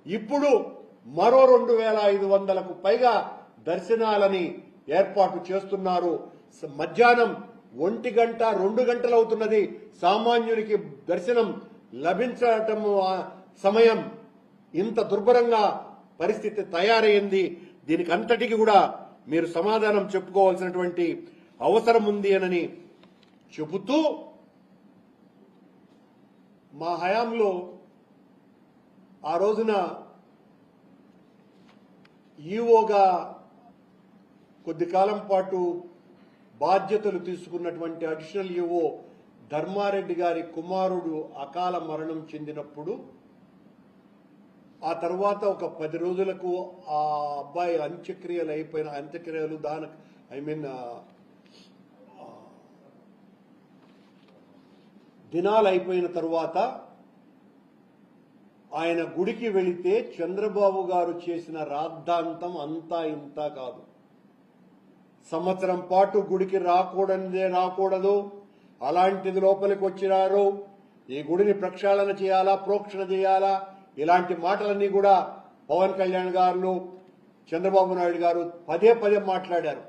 ఇప్పుడు మరో 2500కు పైగా దర్శనాలని ఏర్పాటు చేస్తున్నారు. మధ్యాహ్నం 1 గంట 2 గంటలు అవుతున్నది సామాన్యునికి దర్శనం లభించటం. సమయం ఇంత దుర్భరంగా పరిస్థితి తయారైంది. దీనికి అంతటికి కూడా మీరు సమాధానం చెప్పుకోవాల్సినటువంటి అవసరం ఉంది అని చెబుతూ, మా హయాంలో ఆ రోజున ఈవోగా కొద్ది కాలం పాటు బాధ్యతలు తీసుకున్నటువంటి అడిషనల్ ఈవో ధర్మారెడ్డి గారి కుమారుడు అకాల మరణం చెందినప్పుడు ఆ తర్వాత ఒక 10 రోజులకు ఆ అబ్బాయి అంత్యక్రియలు దినాలు అయిపోయిన తర్వాత ఆయన గుడికి వెళితే చంద్రబాబు గారు చేసిన రాద్ధాంతం అంతా ఇంత కాదు. సంవత్సరం పాటు గుడికి రాకూడదు, అలాంటిది లోపలికి వచ్చినారు, ఈ గుడిని ప్రక్షాళన చేయాలా, ప్రోక్షణ చేయాలా, ఇలాంటి మాటలన్నీ కూడా పవన్ కళ్యాణ్ గారు, చంద్రబాబు నాయుడు గారు పదే మాట్లాడారు.